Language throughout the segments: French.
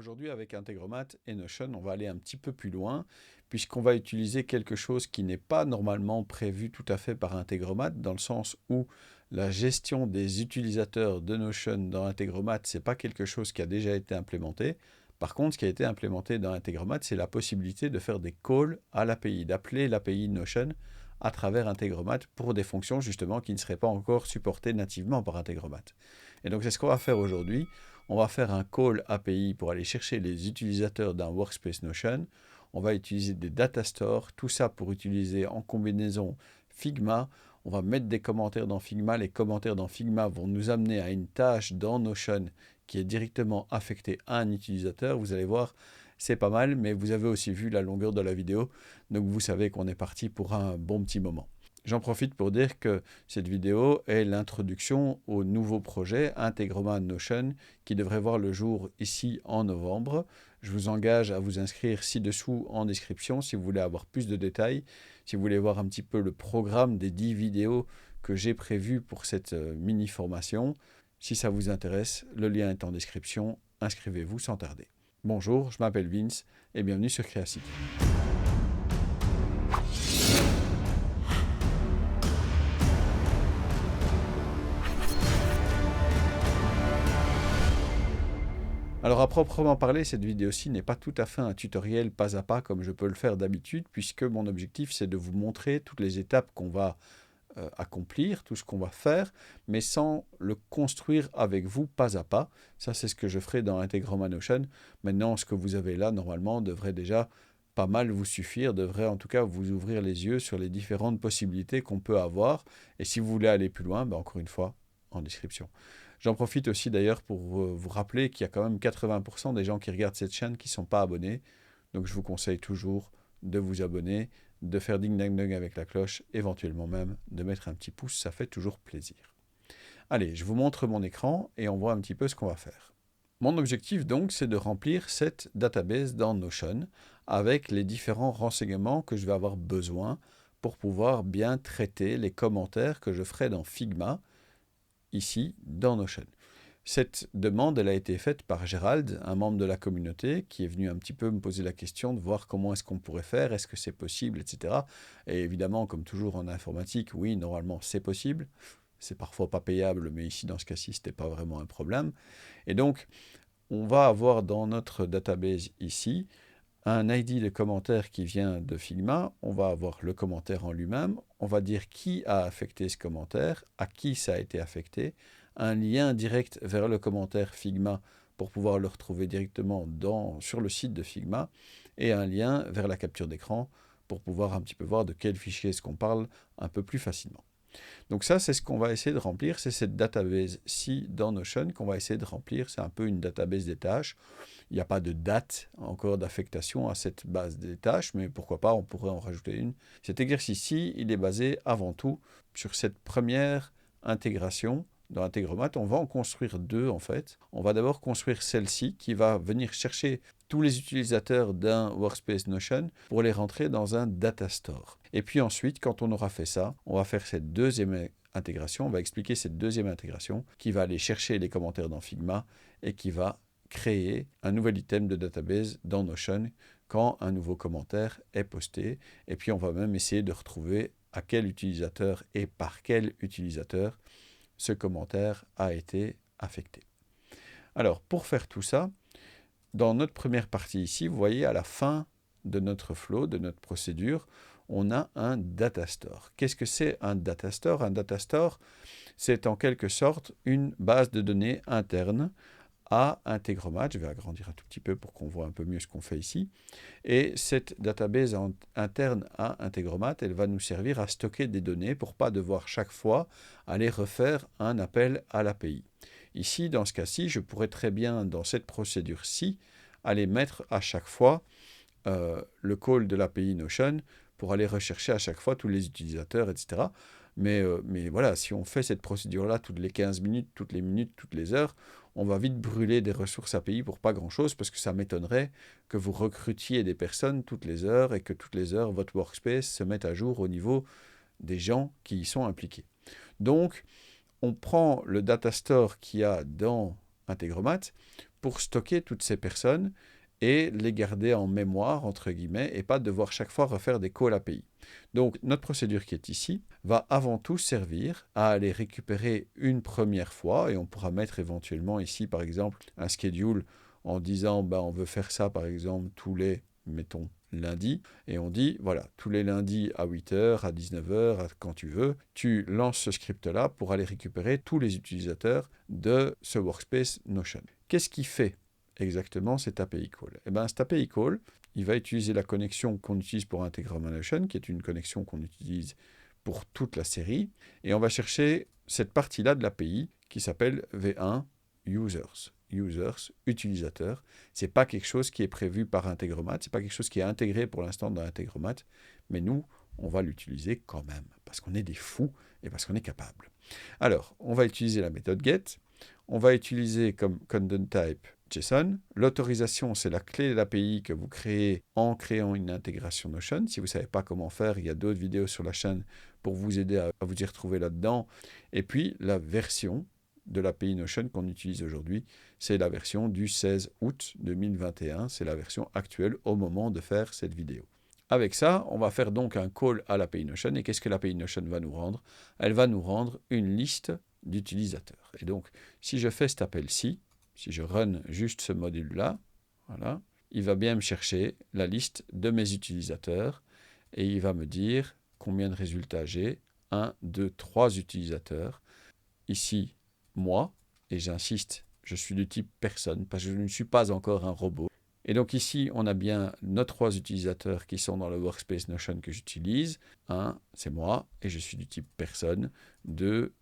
Aujourd'hui, avec Integromat et Notion, on va aller un petit peu plus loin, puisqu'on va utiliser quelque chose qui n'est pas normalement prévu tout à fait par Integromat, dans le sens où la gestion des utilisateurs de Notion dans Integromat, ce n'est pas quelque chose qui a déjà été implémenté. Par contre, ce qui a été implémenté dans Integromat, c'est la possibilité de faire des calls à l'API, d'appeler l'API Notion à travers Integromat pour des fonctions justement qui ne seraient pas encore supportées nativement par Integromat. Et donc c'est ce qu'on va faire aujourd'hui. On va faire un call API pour aller chercher les utilisateurs d'un workspace Notion. On va utiliser des data stores, tout ça pour utiliser en combinaison Figma. On va mettre des commentaires dans Figma. Les commentaires dans Figma vont nous amener à une tâche dans Notion qui est directement affectée à un utilisateur. Vous allez voir, c'est pas mal, mais vous avez aussi vu la longueur de la vidéo. Donc vous savez qu'on est parti pour un bon petit moment. J'en profite pour dire que cette vidéo est l'introduction au nouveau projet Integromat Notion qui devrait voir le jour ici en novembre. Je vous engage à vous inscrire ci-dessous en description si vous voulez avoir plus de détails, si vous voulez voir un petit peu le programme des 10 vidéos que j'ai prévues pour cette mini-formation. Si ça vous intéresse, le lien est en description. Inscrivez-vous sans tarder. Bonjour, je m'appelle Vince et bienvenue sur Créacity. Alors à proprement parler, cette vidéo-ci n'est pas tout à fait un tutoriel pas à pas comme je peux le faire d'habitude, puisque mon objectif c'est de vous montrer toutes les étapes qu'on va accomplir, tout ce qu'on va faire, mais sans le construire avec vous pas à pas. Ça c'est ce que je ferai dans Integromat Notion. Maintenant, ce que vous avez là, normalement, devrait déjà pas mal vous suffire, devrait en tout cas vous ouvrir les yeux sur les différentes possibilités qu'on peut avoir. Et si vous voulez aller plus loin, encore une fois, en description. J'en profite aussi d'ailleurs pour vous rappeler qu'il y a quand même 80% des gens qui regardent cette chaîne qui ne sont pas abonnés. Donc je vous conseille toujours de vous abonner, de faire ding ding ding avec la cloche, éventuellement même de mettre un petit pouce, ça fait toujours plaisir. Allez, je vous montre mon écran et on voit un petit peu ce qu'on va faire. Mon objectif donc, c'est de remplir cette database dans Notion avec les différents renseignements que je vais avoir besoin pour pouvoir bien traiter les commentaires que je ferai dans Figma, ici dans Notion. Cette demande, elle a été faite par Gérald, un membre de la communauté, qui est venu un petit peu me poser la question de voir comment est-ce qu'on pourrait faire, est-ce que c'est possible, etc. Et évidemment, comme toujours en informatique, oui, normalement c'est possible. C'est parfois pas payable, mais ici, dans ce cas-ci, ce n'était pas vraiment un problème. Et donc, on va avoir dans notre database ici, un ID de commentaire qui vient de Figma, on va avoir le commentaire en lui-même, on va dire qui a affecté ce commentaire, à qui ça a été affecté, un lien direct vers le commentaire Figma pour pouvoir le retrouver directement sur le site de Figma, et un lien vers la capture d'écran pour pouvoir un petit peu voir de quel fichier est-ce qu'on parle un peu plus facilement. Donc ça, c'est ce qu'on va essayer de remplir, c'est cette database-ci dans Notion qu'on va essayer de remplir, c'est un peu une database des tâches. Il n'y a pas de date encore d'affectation à cette base des tâches, mais pourquoi pas, on pourrait en rajouter une. Cet exercice-ci, il est basé avant tout sur cette première intégration dans Integromat. On va en construire deux en fait. On va d'abord construire celle-ci qui va venir chercher tous les utilisateurs d'un workspace Notion pour les rentrer dans un data store. Et puis ensuite, quand on aura fait ça, on va faire cette deuxième intégration, on va expliquer cette deuxième intégration qui va aller chercher les commentaires dans Figma et qui va créer un nouvel item de database dans Notion quand un nouveau commentaire est posté. Et puis on va même essayer de retrouver à quel utilisateur et par quel utilisateur ce commentaire a été affecté. Alors pour faire tout ça, dans notre première partie ici, vous voyez à la fin de notre flow, de notre procédure, on a un data store. Qu'est-ce que c'est un data store? Un data store, c'est en quelque sorte une base de données interne à Integromat. Je vais agrandir un tout petit peu pour qu'on voit un peu mieux ce qu'on fait ici. Et cette database interne à Integromat, elle va nous servir à stocker des données pour ne pas devoir chaque fois aller refaire un appel à l'API. Ici, dans ce cas-ci, je pourrais très bien, dans cette procédure-ci, aller mettre à chaque fois le call de l'API Notion pour aller rechercher à chaque fois tous les utilisateurs, etc. Mais voilà, si on fait cette procédure-là toutes les 15 minutes, toutes les heures, on va vite brûler des ressources API pour pas grand-chose parce que ça m'étonnerait que vous recrutiez des personnes toutes les heures et que toutes les heures, votre workspace se mette à jour au niveau des gens qui y sont impliqués. Donc, on prend le data store qu'il y a dans Integromat pour stocker toutes ces personnes et les garder en mémoire, entre guillemets, et pas devoir chaque fois refaire des calls API. Donc, notre procédure qui est ici va avant tout servir à aller récupérer une première fois, et on pourra mettre éventuellement ici, par exemple, un schedule en disant, on veut faire ça, par exemple, tous les, mettons, lundis, et on dit, voilà, tous les lundis à 8h, à 19h, quand tu veux, tu lances ce script-là pour aller récupérer tous les utilisateurs de ce workspace Notion. Qu'est-ce qu'il fait exactement cet API call? Cet API call, il va utiliser la connexion qu'on utilise pour Integromat Notion, qui est une connexion qu'on utilise pour toute la série, et on va chercher cette partie-là de l'API qui s'appelle V1 Users. Users, utilisateurs. Ce n'est pas quelque chose qui est prévu par Integromat, ce n'est pas quelque chose qui est intégré pour l'instant dans Integromat, mais nous, on va l'utiliser quand même, parce qu'on est des fous et parce qu'on est capable. Alors, on va utiliser la méthode get, on va utiliser comme content type JSON. L'autorisation, c'est la clé de l'API que vous créez en créant une intégration Notion. Si vous ne savez pas comment faire, il y a d'autres vidéos sur la chaîne pour vous aider à vous y retrouver là-dedans. Et puis, la version de l'API Notion qu'on utilise aujourd'hui, c'est la version du 16 août 2021. C'est la version actuelle au moment de faire cette vidéo. Avec ça, on va faire donc un call à l'API Notion. Et qu'est-ce que l'API Notion va nous rendre? Elle va nous rendre une liste d'utilisateurs. Et donc, si je fais cet appel-ci, si je run juste ce module-là, voilà, il va bien me chercher la liste de mes utilisateurs et il va me dire combien de résultats j'ai. 1, 2, 3 utilisateurs. Ici, moi, et j'insiste, je suis du type personne parce que je ne suis pas encore un robot. Et donc ici, on a bien nos 3 utilisateurs qui sont dans le workspace Notion que j'utilise. 1, c'est moi, et je suis du type personne. 2,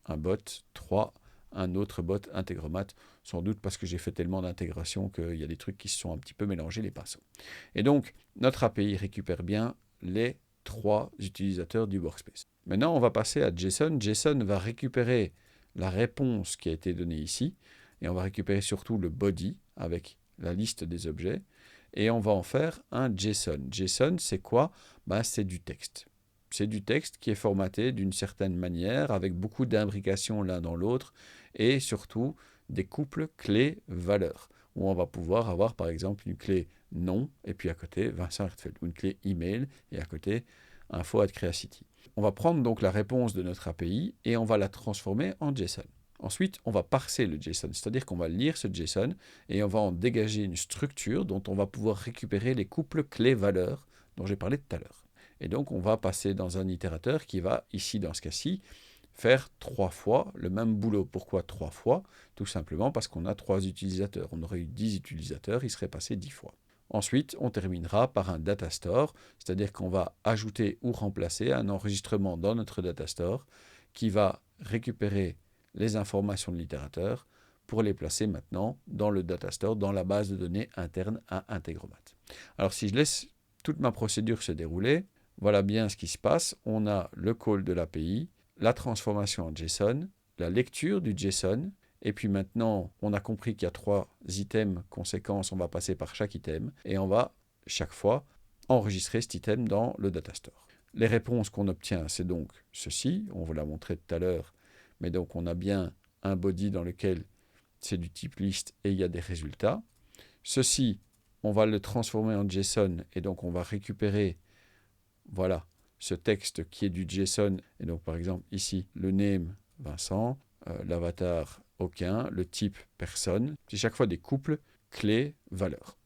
un bot. 3, un autre bot Integromat, sans doute parce que j'ai fait tellement d'intégration qu'il y a des trucs qui se sont un petit peu mélangés les pinceaux. Et donc, notre API récupère bien les 3 utilisateurs du workspace. Maintenant, on va passer à JSON. JSON va récupérer la réponse qui a été donnée ici, et on va récupérer surtout le body avec la liste des objets, et on va en faire un JSON. JSON, c'est quoi? C'est du texte. C'est du texte qui est formaté d'une certaine manière, avec beaucoup d'imbrications l'un dans l'autre, et surtout des couples clés-valeurs, où on va pouvoir avoir par exemple une clé nom, et puis à côté Vincent Hertzfeld, ou une clé email, et à côté info@creacity. On va prendre donc la réponse de notre API, et on va la transformer en JSON. Ensuite, on va parser le JSON, c'est-à-dire qu'on va lire ce JSON, et on va en dégager une structure dont on va pouvoir récupérer les couples clés-valeurs dont j'ai parlé tout à l'heure. Et donc, on va passer dans un itérateur qui va, ici, dans ce cas-ci, faire 3 fois le même boulot. Pourquoi 3 fois? Tout simplement parce qu'on a 3 utilisateurs. On aurait eu 10 utilisateurs, il serait passé 10 fois. Ensuite, on terminera par un data store, c'est-à-dire qu'on va ajouter ou remplacer un enregistrement dans notre data store qui va récupérer les informations de l'itérateur pour les placer maintenant dans le data store, dans la base de données interne à Integromat. Alors, si je laisse toute ma procédure se dérouler, voilà bien ce qui se passe. On a le call de l'API, la transformation en JSON, la lecture du JSON, et puis maintenant, on a compris qu'il y a 3 items conséquences, on va passer par chaque item, et on va, chaque fois, enregistrer cet item dans le data store. Les réponses qu'on obtient, c'est donc ceci, on vous l'a montré tout à l'heure, mais donc on a bien un body dans lequel c'est du type list et il y a des résultats. Ceci, on va le transformer en JSON, et donc on va récupérer voilà, ce texte qui est du JSON, et donc par exemple ici, le name Vincent, l'avatar aucun, le type personne, c'est chaque fois des couples clés valeurs.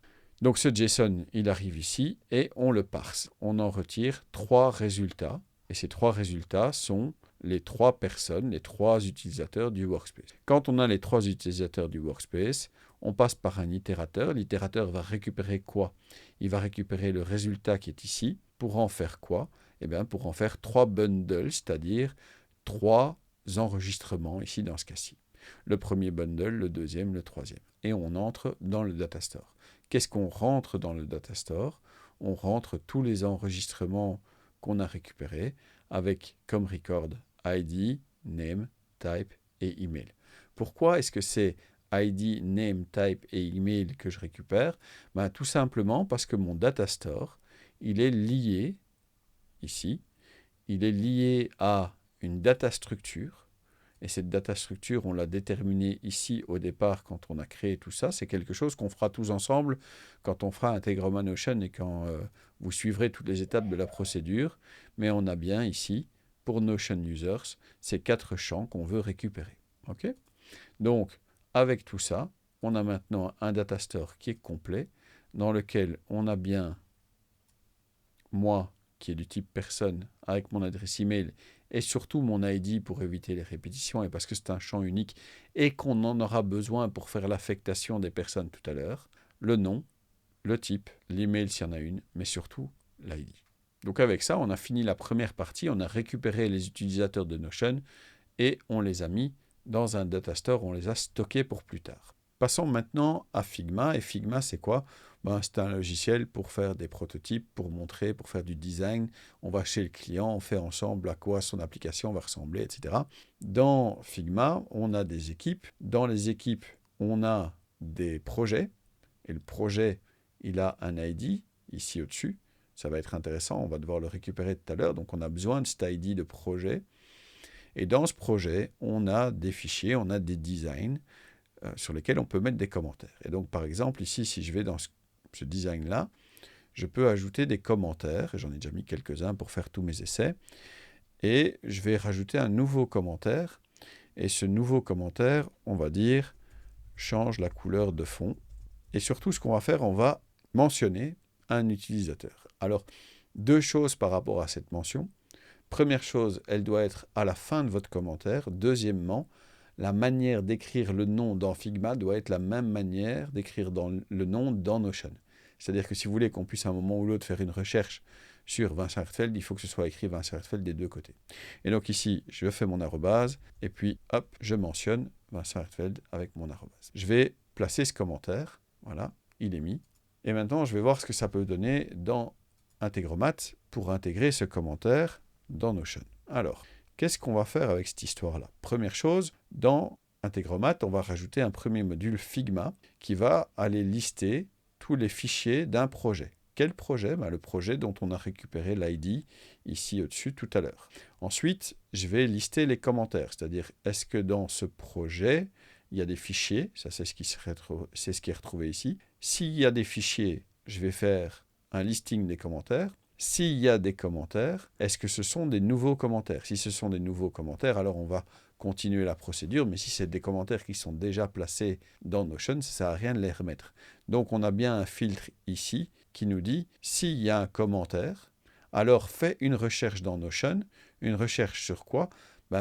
Donc ce JSON, il arrive ici et on le parse. On en retire 3 résultats, et ces 3 résultats sont les 3 personnes, les 3 utilisateurs du workspace. Quand on a les 3 utilisateurs du workspace, on passe par un itérateur. L'itérateur va récupérer quoi? Il va récupérer le résultat qui est ici. Pour en faire quoi? Pour en faire 3 bundles, c'est-à-dire 3 enregistrements, ici dans ce cas-ci. Le premier bundle, le deuxième, le troisième. Et on entre dans le data store. Qu'est-ce qu'on rentre dans le data store? On rentre tous les enregistrements qu'on a récupérés avec comme record ID, name, type et email. Pourquoi est-ce que c'est ID, name, type et email que je récupère? Tout simplement parce que mon data store, il est lié, ici, il est lié à une data structure, Et cette data structure, on l'a déterminée ici au départ quand on a créé tout ça. C'est quelque chose qu'on fera tous ensemble quand on fera Integromat Notion et quand vous suivrez toutes les étapes de la procédure. Mais on a bien ici, pour Notion Users, ces 4 champs qu'on veut récupérer. OK? Donc, avec tout ça, on a maintenant un data store qui est complet, dans lequel on a bien moi, qui est du type personne, avec mon adresse email, et surtout mon ID pour éviter les répétitions, et parce que c'est un champ unique, et qu'on en aura besoin pour faire l'affectation des personnes tout à l'heure, le nom, le type, l'email s'il y en a une, mais surtout l'ID. Donc avec ça, on a fini la première partie, on a récupéré les utilisateurs de Notion, et on les a mis dans un data store, on les a stockés pour plus tard. Passons maintenant à Figma. Et Figma, c'est quoi? C'est un logiciel pour faire des prototypes, pour montrer, pour faire du design. On va chez le client, on fait ensemble à quoi son application va ressembler, etc. Dans Figma, on a des équipes. Dans les équipes, on a des projets. Et le projet, il a un ID ici au-dessus. Ça va être intéressant, on va devoir le récupérer tout à l'heure. Donc on a besoin de cet ID de projet. Et dans ce projet, on a des fichiers, on a des designs sur lesquels on peut mettre des commentaires. Et donc, par exemple, ici, si je vais dans ce design-là, je peux ajouter des commentaires. J'en ai déjà mis quelques-uns pour faire tous mes essais. Et je vais rajouter un nouveau commentaire. Et ce nouveau commentaire, on va dire, change la couleur de fond. Et surtout, ce qu'on va faire, on va mentionner un utilisateur. Alors, 2 choses par rapport à cette mention. Première chose, elle doit être à la fin de votre commentaire. Deuxièmement, la manière d'écrire le nom dans Figma doit être la même manière d'écrire le nom dans Notion. C'est-à-dire que si vous voulez qu'on puisse à un moment ou l'autre faire une recherche sur Vincent Hertzfeld, il faut que ce soit écrit Vincent Hertzfeld des 2 côtés. Et donc ici, je fais mon arrobase, et puis hop, je mentionne Vincent Hertzfeld avec mon arrobase. Je vais placer ce commentaire, voilà, il est mis. Et maintenant, je vais voir ce que ça peut donner dans Integromat pour intégrer ce commentaire dans Notion. Alors, qu'est-ce qu'on va faire avec cette histoire-là? Première chose, dans Integromat, on va rajouter un premier module Figma qui va aller lister tous les fichiers d'un projet. Quel projet? Le projet dont on a récupéré l'ID ici au-dessus tout à l'heure. Ensuite, je vais lister les commentaires, c'est-à-dire est-ce que dans ce projet, il y a des fichiers? Ça, c'est ce qui est retrouvé ici. S'il y a des fichiers, je vais faire un listing des commentaires. S'il y a des commentaires, est-ce que ce sont des nouveaux commentaires? Si ce sont des nouveaux commentaires, alors on va continuer la procédure, mais si c'est des commentaires qui sont déjà placés dans Notion, ça ne sert à rien de les remettre. Donc on a bien un filtre ici qui nous dit, s'il y a un commentaire, alors fais une recherche dans Notion. Une recherche sur quoi?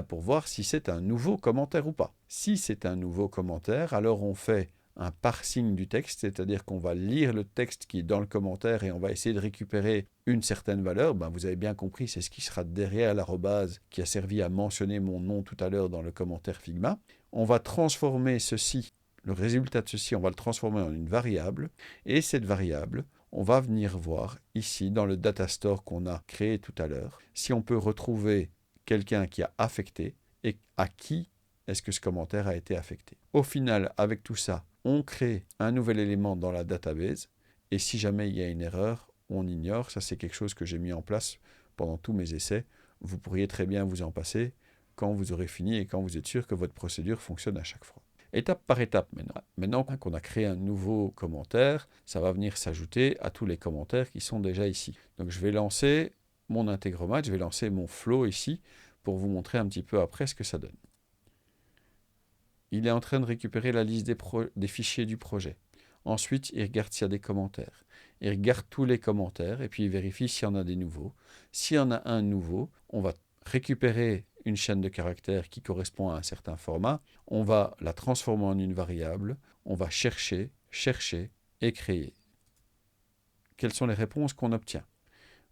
Pour voir si c'est un nouveau commentaire ou pas. Si c'est un nouveau commentaire, alors on fait un parsing du texte, c'est-à-dire qu'on va lire le texte qui est dans le commentaire et on va essayer de récupérer une certaine valeur. Vous avez bien compris, c'est ce qui sera derrière l'arrobase qui a servi à mentionner mon nom tout à l'heure dans le commentaire Figma. On va transformer ceci, le résultat de ceci, on va le transformer en une variable. Et cette variable, on va venir voir ici dans le data store qu'on a créé tout à l'heure, si on peut retrouver quelqu'un qui a affecté et à qui est-ce que ce commentaire a été affecté. Au final, avec tout ça, on crée un nouvel élément dans la database et si jamais il y a une erreur, on ignore. Ça, c'est quelque chose que j'ai mis en place pendant tous mes essais. Vous pourriez très bien vous en passer quand vous aurez fini et quand vous êtes sûr que votre procédure fonctionne à chaque fois. Étape par étape maintenant. Maintenant qu'on a créé un nouveau commentaire, ça va venir s'ajouter à tous les commentaires qui sont déjà ici. Donc je vais lancer mon Integromat, je vais lancer mon flow ici pour vous montrer un petit peu après ce que ça donne. Il est en train de récupérer la liste des fichiers du projet. Ensuite, il regarde s'il y a des commentaires. Il regarde tous les commentaires et puis il vérifie s'il y en a des nouveaux. S'il y en a un nouveau, on va récupérer une chaîne de caractères qui correspond à un certain format. On va la transformer en une variable. On va chercher et créer. Quelles sont les réponses qu'on obtient?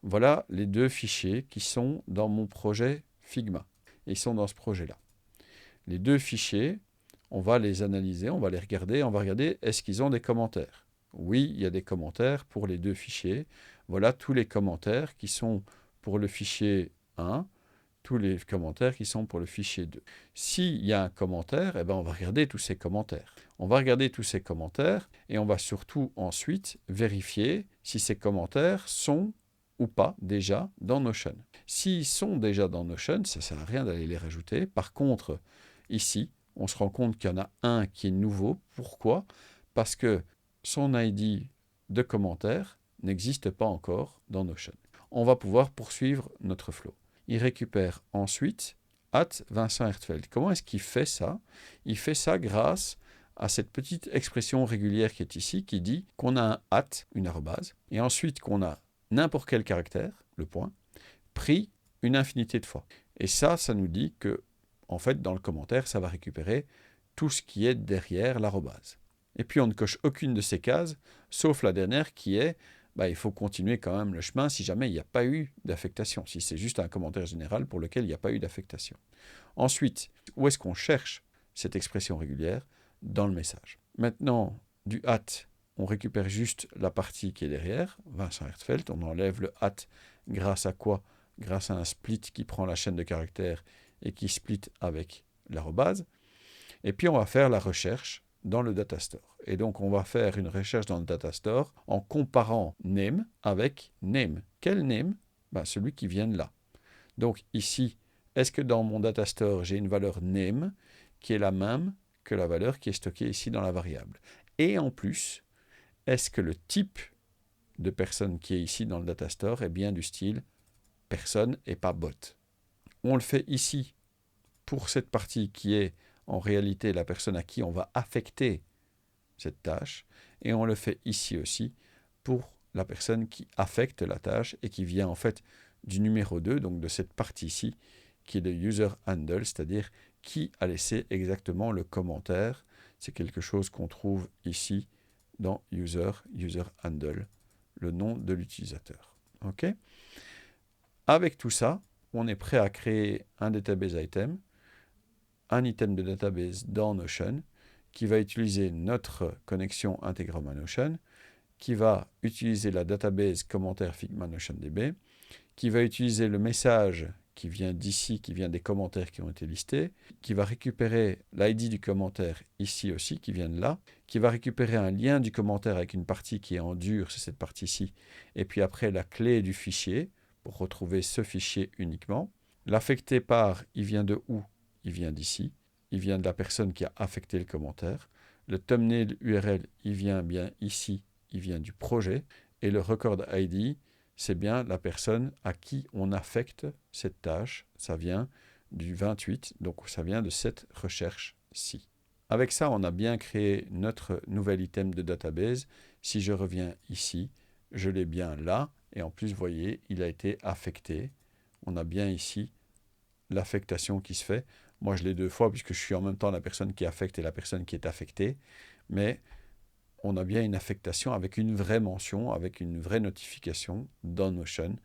Voilà les 2 fichiers qui sont dans mon projet Figma. Ils sont dans ce projet-là. Les 2 fichiers, on va les analyser, on va les regarder, on va regarder est-ce qu'ils ont des commentaires. Oui, il y a des commentaires pour les 2 fichiers. Voilà tous les commentaires qui sont pour le fichier 1, tous les commentaires qui sont pour le fichier 2. S'il y a un commentaire, on va regarder tous ces commentaires. On va regarder tous ces commentaires et on va surtout ensuite vérifier si ces commentaires sont ou pas déjà dans Notion. S'ils sont déjà dans Notion, ça ne sert à rien d'aller les rajouter. Par contre, Ici, on se rend compte qu'il y en a un qui est nouveau. Pourquoi? Parce que son ID de commentaire n'existe pas encore dans Notion. On va pouvoir poursuivre notre flow. Il récupère ensuite @VincentHertfeld. Comment est-ce qu'il fait ça? Il fait ça grâce à cette petite expression régulière qui est ici, qui dit qu'on a un une arrobase, et ensuite qu'on a n'importe quel caractère, le point, pris une infinité de fois. Et ça nous dit que, en fait, dans le commentaire, ça va récupérer tout ce qui est derrière l'arrobase. Et puis, on ne coche aucune de ces cases, sauf la dernière qui est, il faut continuer quand même le chemin si jamais il n'y a pas eu d'affectation, si c'est juste un commentaire général pour lequel il n'y a pas eu d'affectation. Ensuite, où est-ce qu'on cherche cette expression régulière? Dans le message. Maintenant, du on récupère juste la partie qui est derrière, Vincent Hertfeld, on enlève le grâce à quoi? Grâce à un split qui prend la chaîne de caractères et qui split avec l'arrobase. Et puis on va faire la recherche dans le datastore. Et donc on va faire une recherche dans le datastore en comparant name avec name. Quel name? Celui qui vient de là. Donc ici, est-ce que dans mon datastore, j'ai une valeur name qui est la même que la valeur qui est stockée ici dans la variable? Et en plus, est-ce que le type de personne qui est ici dans le datastore est bien du style personne et pas bot? On le fait ici pour cette partie qui est en réalité la personne à qui on va affecter cette tâche, et on le fait ici aussi pour la personne qui affecte la tâche et qui vient en fait du numéro 2, donc de cette partie ici, qui est de user handle, c'est-à-dire qui a laissé exactement le commentaire. C'est quelque chose qu'on trouve ici dans user handle, le nom de l'utilisateur. OK? Avec tout ça, on est prêt à créer un database item, un item de database dans Notion, qui va utiliser notre connexion Integromat Notion, qui va utiliser la database commentaire Figma NotionDB, qui va utiliser le message qui vient d'ici, qui vient des commentaires qui ont été listés, qui va récupérer l'ID du commentaire ici aussi, qui vient de là, qui va récupérer un lien du commentaire avec une partie qui est en dur, c'est cette partie-ci, et puis après la clé du fichier, pour retrouver ce fichier uniquement. L'affecté par, il vient de où? Il vient d'ici. Il vient de la personne qui a affecté le commentaire. Le thumbnail URL, il vient bien ici, il vient du projet. Et le record ID, c'est bien la personne à qui on affecte cette tâche. Ça vient du 28, donc ça vient de cette recherche-ci. Avec ça, on a bien créé notre nouvel item de database. Si je reviens ici, je l'ai bien là. Et en plus, vous voyez, il a été affecté. On a bien ici l'affectation qui se fait. Moi, je l'ai deux fois puisque je suis en même temps la personne qui affecte et la personne qui est affectée. Mais on a bien une affectation avec une vraie mention, avec une vraie notification dans Notion.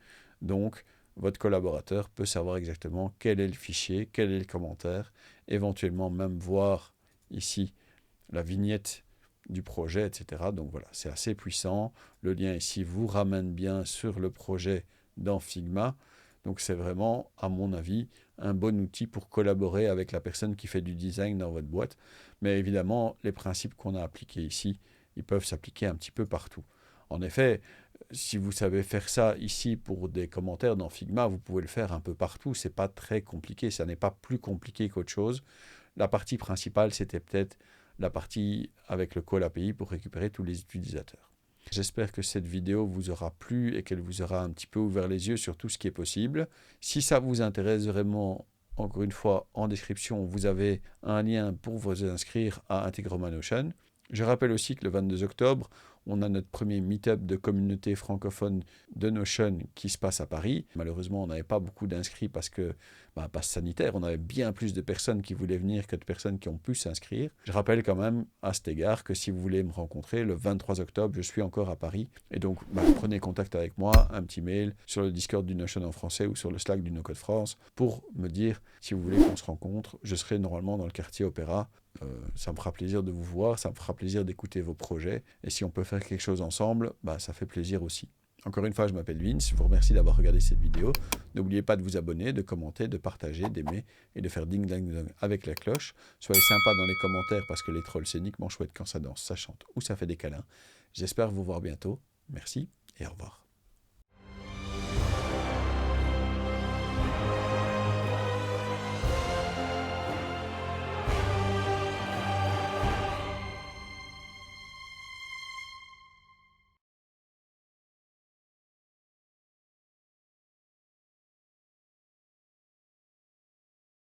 Donc, votre collaborateur peut savoir exactement quel est le fichier, quel est le commentaire, éventuellement même voir ici la vignette du projet, etc. Donc voilà, c'est assez puissant. Le lien ici vous ramène bien sur le projet dans Figma. Donc c'est vraiment, à mon avis, un bon outil pour collaborer avec la personne qui fait du design dans votre boîte. Mais évidemment, les principes qu'on a appliqués ici, ils peuvent s'appliquer un petit peu partout. En effet, si vous savez faire ça ici pour des commentaires dans Figma, vous pouvez le faire un peu partout. Ce n'est pas très compliqué, ça n'est pas plus compliqué qu'autre chose. La partie principale, c'était peut-être la partie avec le call API pour récupérer tous les utilisateurs. J'espère que cette vidéo vous aura plu et qu'elle vous aura un petit peu ouvert les yeux sur tout ce qui est possible. Si ça vous intéresse vraiment, encore une fois, en description, vous avez un lien pour vous inscrire à Integromat Notion. Je rappelle aussi que le 22 octobre, on a notre premier meet-up de communauté francophone de Notion qui se passe à Paris. Malheureusement, on n'avait pas beaucoup d'inscrits parce que, passe sanitaire, on avait bien plus de personnes qui voulaient venir que de personnes qui ont pu s'inscrire. Je rappelle quand même à cet égard que si vous voulez me rencontrer, le 23 octobre, je suis encore à Paris. Et donc, prenez contact avec moi, un petit mail sur le Discord du Notion en français ou sur le Slack du NoCode France pour me dire si vous voulez qu'on se rencontre. Je serai normalement dans le quartier Opéra. Ça me fera plaisir de vous voir, ça me fera plaisir d'écouter vos projets. Et si on peut faire quelque chose ensemble, ça fait plaisir aussi. Encore une fois, je m'appelle Vince, je vous remercie d'avoir regardé cette vidéo. N'oubliez pas de vous abonner, de commenter, de partager, d'aimer et de faire ding dang dong avec la cloche. Soyez sympa dans les commentaires parce que les trolls, c'est uniquement chouette quand ça danse, ça chante ou ça fait des câlins. J'espère vous voir bientôt. Merci et au revoir.